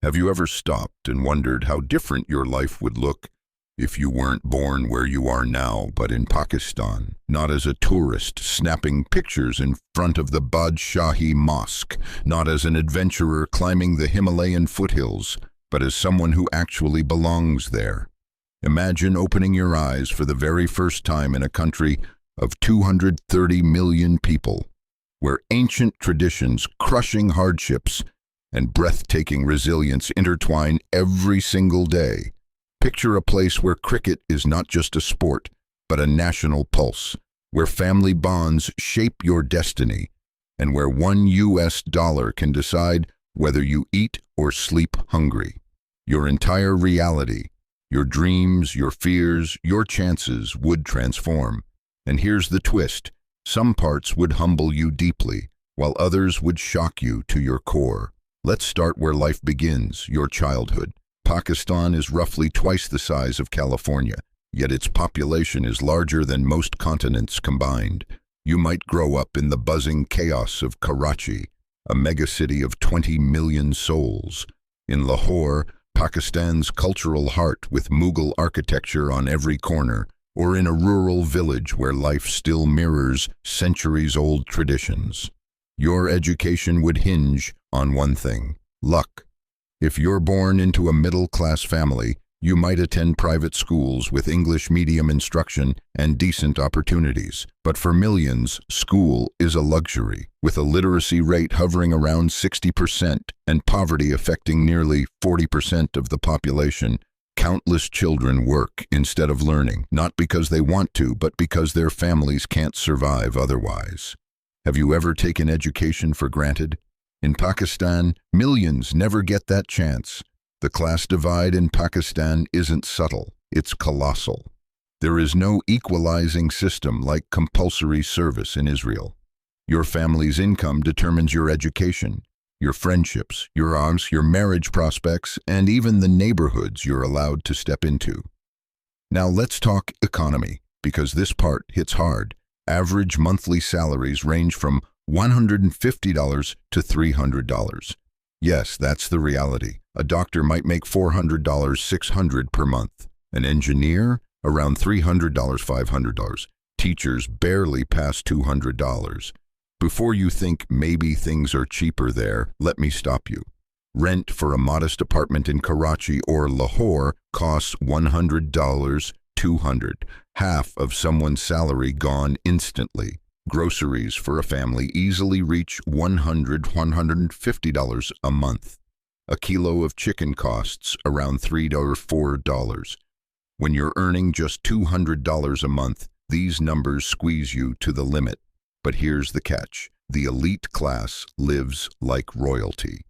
Have you ever stopped and wondered how different your life would look if you weren't born where you are now, but in Pakistan? Not as a tourist snapping pictures in front of the Badshahi Mosque, not as an adventurer climbing the Himalayan foothills, but as someone who actually belongs there. Imagine opening your eyes for the very first time in a country of 230 million people, where ancient traditions, crushing hardships, and breathtaking resilience intertwine every single day. Picture a place where cricket is not just a sport, but a national pulse, where family bonds shape your destiny, and where $1 can decide whether you eat or sleep hungry. Your entire reality, your dreams, your fears, your chances would transform. And here's the twist. Some parts would humble you deeply, while others would shock you to your core. Let's start where life begins, your childhood. Pakistan is roughly twice the size of California, yet its population is larger than most continents combined. You might grow up in the buzzing chaos of Karachi, a megacity of 20 million souls. In Lahore, Pakistan's cultural heart with Mughal architecture on every corner, or in a rural village where life still mirrors centuries-old traditions. Your education would hinge on one thing: luck. If you're born into a middle-class family, you might attend private schools with English medium instruction and decent opportunities. But for millions, school is a luxury, with a literacy rate hovering around 60% and poverty affecting nearly 40% of the population. Countless children work instead of learning, not because they want to, but because their families can't survive otherwise. Have you ever taken education for granted? In Pakistan, millions never get that chance. The class divide in Pakistan isn't subtle, it's colossal. There is no equalizing system like compulsory service in Israel. Your family's income determines your education, your friendships, your arms, your marriage prospects, and even the neighborhoods you're allowed to step into. Now let's talk economy, because this part hits hard. Average monthly salaries range from $150 to $300. Yes, that's the reality. A doctor might make $400, $600 per month. An engineer, around $300, $500. Teachers barely pass $200. Before you think maybe things are cheaper there, let me stop you. Rent for a modest apartment in Karachi or Lahore costs $100, $200, half of someone's salary gone instantly. Groceries for a family easily reach $100, $150 a month. A kilo of chicken costs around $3 or $4. When you're earning just $200 a month, these numbers squeeze you to the limit. But here's the catch. The elite class lives like royalty.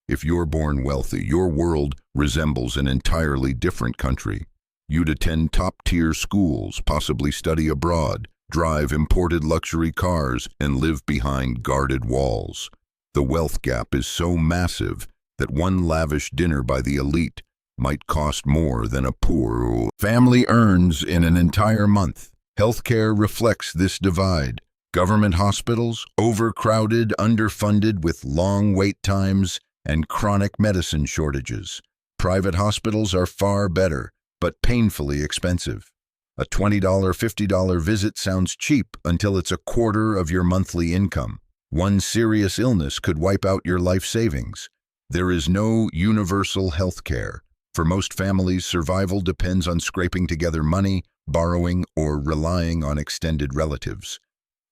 If you're born wealthy, your world resembles an entirely different country. You'd attend top-tier schools, possibly study abroad, drive imported luxury cars, and live behind guarded walls. The wealth gap is so massive that one lavish dinner by the elite might cost more than a poor family earns in an entire month. Healthcare reflects this divide. Government hospitals, overcrowded, underfunded with long wait times and chronic medicine shortages. Private hospitals are far better, but painfully expensive. A $20, $50 visit sounds cheap until it's a quarter of your monthly income. One serious illness could wipe out your life savings. There is no universal health care. For most families, survival depends on scraping together money, borrowing, or relying on extended relatives.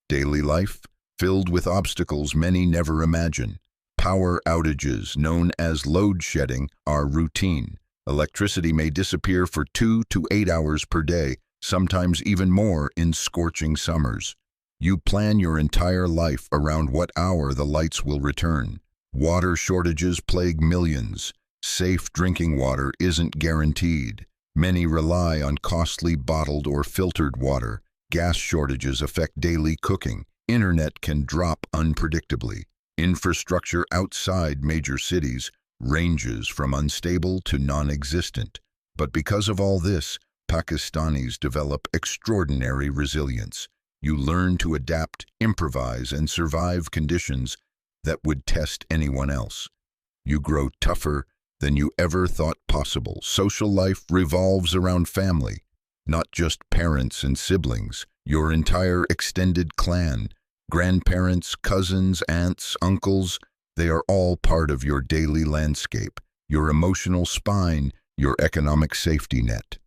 Daily life, filled with obstacles many never imagine. Power outages, known as load shedding, are routine. Electricity may disappear for 2 to 8 hours per day, sometimes even more in scorching summers. You plan your entire life around what hour the lights will return. Water shortages plague millions. Safe drinking water isn't guaranteed. Many rely on costly bottled or filtered water. Gas shortages affect daily cooking. Internet can drop unpredictably. Infrastructure outside major cities ranges from unstable to non-existent. But because of all this, Pakistanis develop extraordinary resilience. You learn to adapt, improvise, and survive conditions that would test anyone else. You grow tougher, than you ever thought possible. Social life revolves around family, not just parents and siblings, your entire extended clan, grandparents, cousins, aunts, uncles, they are all part of your daily landscape, your emotional spine, your economic safety net.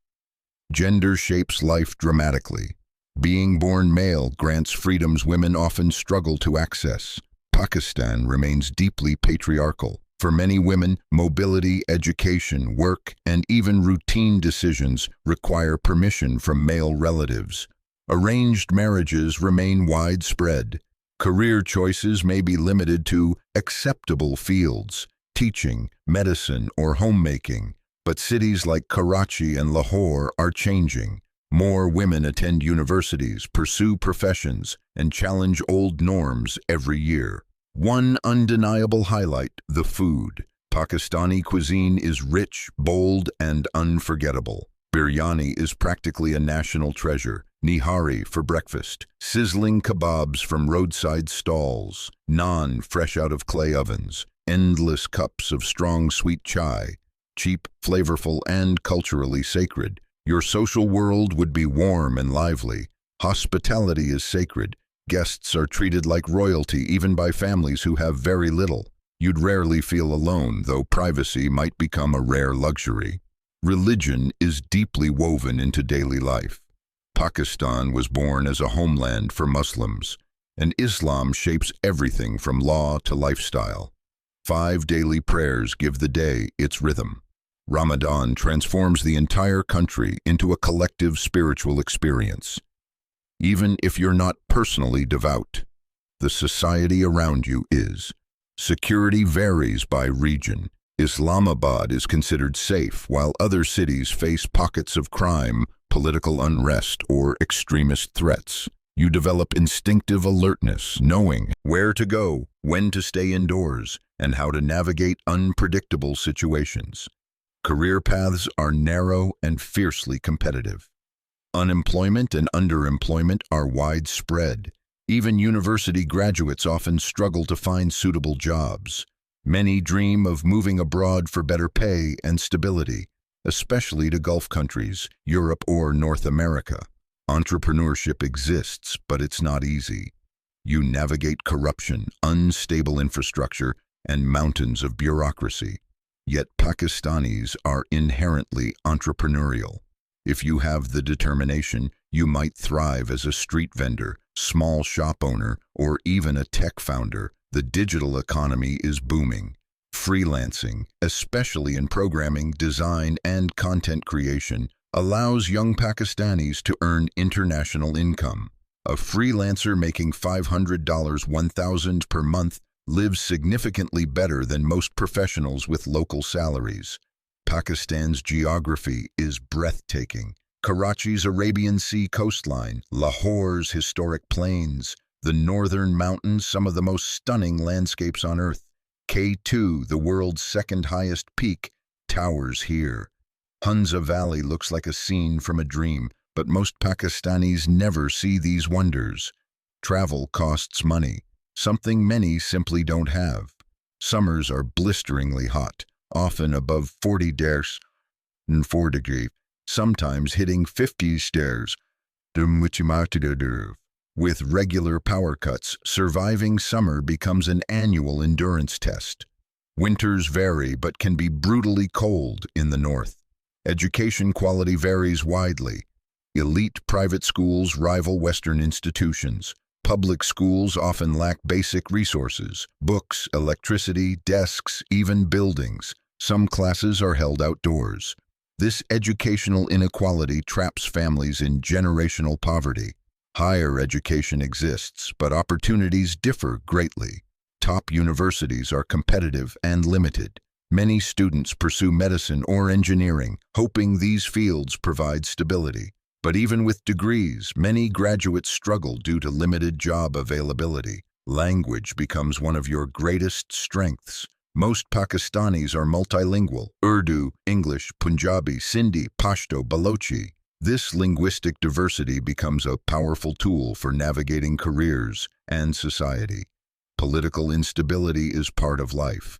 Gender shapes life dramatically. Being born male grants freedoms women often struggle to access. Pakistan remains deeply patriarchal. For many women, mobility, education, work, and even routine decisions require permission from male relatives. Arranged marriages remain widespread. Career choices may be limited to acceptable fields, teaching, medicine, or homemaking. But cities like Karachi and Lahore are changing. More women attend universities, pursue professions, and challenge old norms every year. One undeniable highlight, the food. Pakistani cuisine is rich, bold, and unforgettable. Biryani is practically a national treasure. Nihari for breakfast, sizzling kebabs from roadside stalls, naan fresh out of clay ovens, endless cups of strong sweet chai. Cheap, flavorful, and culturally sacred. Your social world would be warm and lively. Hospitality is sacred. Guests are treated like royalty even by families who have very little. You'd rarely feel alone, though privacy might become a rare luxury. Religion is deeply woven into daily life. Pakistan was born as a homeland for Muslims, and Islam shapes everything from law to lifestyle. 5 daily prayers give the day its rhythm. Ramadan transforms the entire country into a collective spiritual experience. Even if you're not personally devout, the society around you is. Security varies by region. Islamabad is considered safe, while other cities face pockets of crime, political unrest, or extremist threats. You develop instinctive alertness, knowing where to go, when to stay indoors, and how to navigate unpredictable situations. Career paths are narrow and fiercely competitive. Unemployment and underemployment are widespread. Even university graduates often struggle to find suitable jobs. Many dream of moving abroad for better pay and stability, especially to Gulf countries, Europe, or North America. Entrepreneurship exists, but it's not easy. You navigate corruption, unstable infrastructure, and mountains of bureaucracy. Yet Pakistanis are inherently entrepreneurial. If you have the determination, you might thrive as a street vendor, small shop owner, or even a tech founder. The digital economy is booming. Freelancing, especially in programming, design, and content creation, allows young Pakistanis to earn international income. A freelancer making $500, $1,000 per month lives significantly better than most professionals with local salaries. Pakistan's geography is breathtaking. Karachi's Arabian Sea coastline, Lahore's historic plains, the northern mountains, some of the most stunning landscapes on Earth. K2, the world's second highest peak, towers here. Hunza Valley looks like a scene from a dream, but most Pakistanis never see these wonders. Travel costs money, something many simply don't have. Summers are blisteringly hot, often above 40 and 4 degrees, sometimes hitting 50 stairs. With regular power cuts, surviving summer becomes an annual endurance test. Winters vary but can be brutally cold in the north. Education quality varies widely. Elite private schools rival Western institutions. Public schools often lack basic resources, books, electricity, desks, even buildings. Some classes are held outdoors. This educational inequality traps families in generational poverty. Higher education exists, but opportunities differ greatly. Top universities are competitive and limited. Many students pursue medicine or engineering, hoping these fields provide stability. But even with degrees, many graduates struggle due to limited job availability. Language becomes one of your greatest strengths. Most Pakistanis are multilingual: Urdu, English, Punjabi, Sindhi, Pashto, Balochi. This linguistic diversity becomes a powerful tool for navigating careers and society. Political instability is part of life.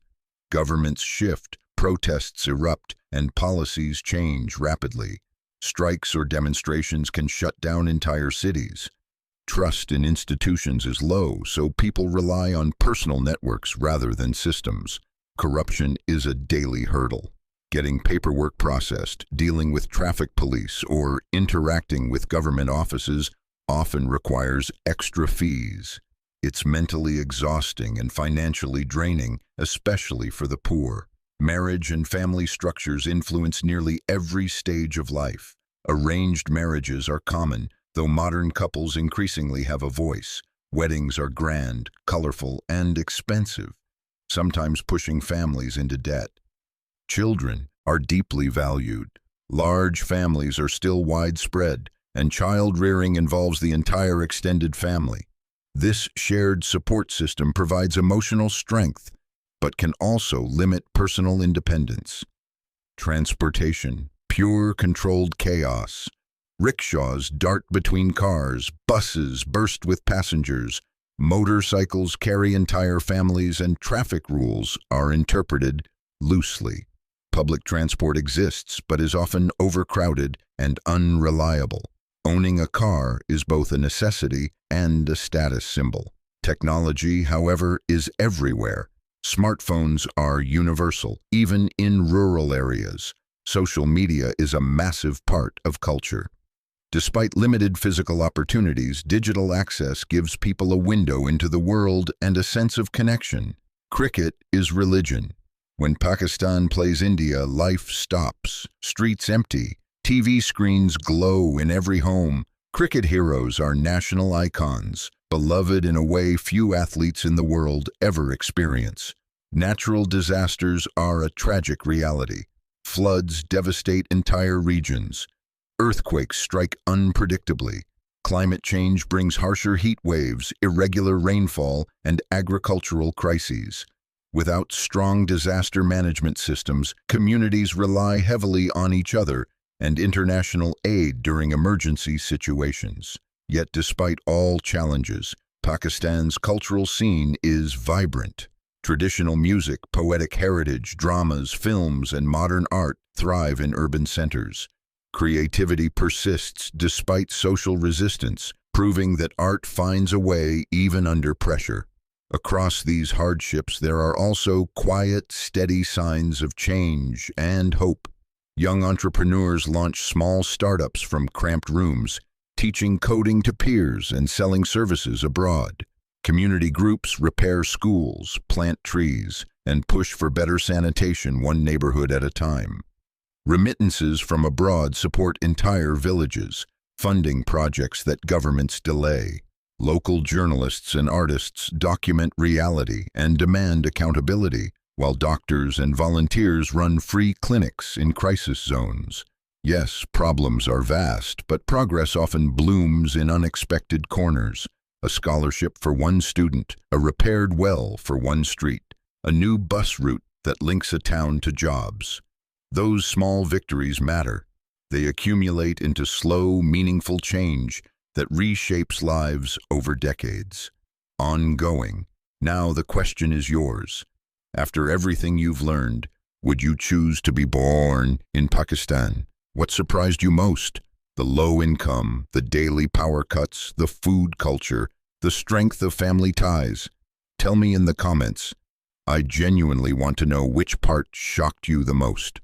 Governments shift, protests erupt and policies change rapidly. Strikes or demonstrations can shut down entire cities. Trust in institutions is low, so people rely on personal networks rather than systems. Corruption is a daily hurdle. Getting paperwork processed, dealing with traffic police, or interacting with government offices often requires extra fees. It's mentally exhausting and financially draining, especially for the poor. Marriage and family structures influence nearly every stage of life. Arranged marriages are common, though modern couples increasingly have a voice. Weddings are grand, colorful, and expensive, sometimes pushing families into debt. Children are deeply valued. Large families are still widespread, and child rearing involves the entire extended family. This shared support system provides emotional strength, but can also limit personal independence. Transportation, pure controlled chaos. Rickshaws dart between cars, buses burst with passengers, motorcycles carry entire families, and traffic rules are interpreted loosely. Public transport exists, but is often overcrowded and unreliable. Owning a car is both a necessity and a status symbol. Technology, however, is everywhere. Smartphones are universal, even in rural areas. Social media is a massive part of culture. Despite limited physical opportunities, digital access gives people a window into the world and a sense of connection. Cricket is religion. When Pakistan plays India, life stops. Streets empty. TV screens glow in every home. Cricket heroes are national icons, beloved in a way few athletes in the world ever experience. Natural disasters are a tragic reality. Floods devastate entire regions. Earthquakes strike unpredictably. Climate change brings harsher heat waves, irregular rainfall, and agricultural crises. Without strong disaster management systems, communities rely heavily on each other and international aid during emergency situations. Yet despite all challenges, Pakistan's cultural scene is vibrant. Traditional music, poetic heritage, dramas, films, and modern art thrive in urban centers. Creativity persists despite social resistance, proving that art finds a way even under pressure. Across these hardships, there are also quiet, steady signs of change and hope. Young entrepreneurs launch small startups from cramped rooms, teaching coding to peers and selling services abroad. Community groups repair schools, plant trees, and push for better sanitation one neighborhood at a time. Remittances from abroad support entire villages, funding projects that governments delay. Local journalists and artists document reality and demand accountability, while doctors and volunteers run free clinics in crisis zones. Yes, problems are vast, but progress often blooms in unexpected corners. A scholarship for one student, a repaired well for one street, a new bus route that links a town to jobs. Those small victories matter. They accumulate into slow, meaningful change that reshapes lives over decades. Ongoing. Now the question is yours. After everything you've learned, would you choose to be born in Pakistan? What surprised you most? The low income, the daily power cuts, the food culture, the strength of family ties. Tell me in the comments. I genuinely want to know which part shocked you the most.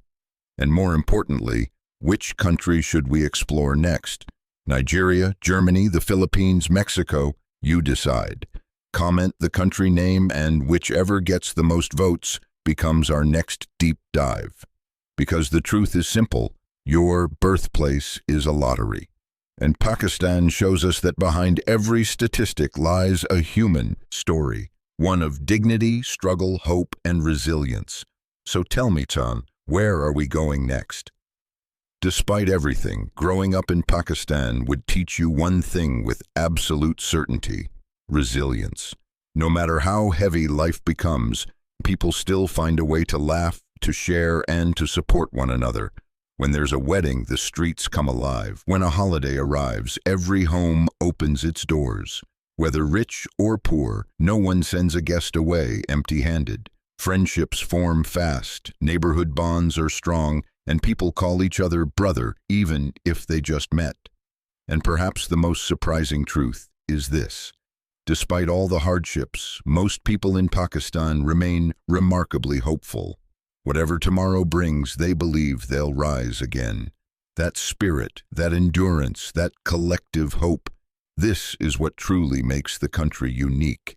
And more importantly, which country should we explore next? Nigeria, Germany, the Philippines, Mexico, you decide. Comment the country name, and whichever gets the most votes becomes our next deep dive. Because the truth is simple, your birthplace is a lottery. And Pakistan shows us that behind every statistic lies a human story, one of dignity, struggle, hope, and resilience. So tell me, Tan, where are we going next? Despite everything, growing up in Pakistan would teach you one thing with absolute certainty: resilience. No matter how heavy life becomes, people still find a way to laugh, to share, and to support one another. When there's a wedding, the streets come alive. When a holiday arrives, every home opens its doors. Whether rich or poor, no one sends a guest away empty-handed. Friendships form fast, neighborhood bonds are strong, and people call each other brother, even if they just met. And perhaps the most surprising truth is this. Despite all the hardships, most people in Pakistan remain remarkably hopeful. Whatever tomorrow brings, they believe they'll rise again. That spirit, that endurance, that collective hope, this is what truly makes the country unique.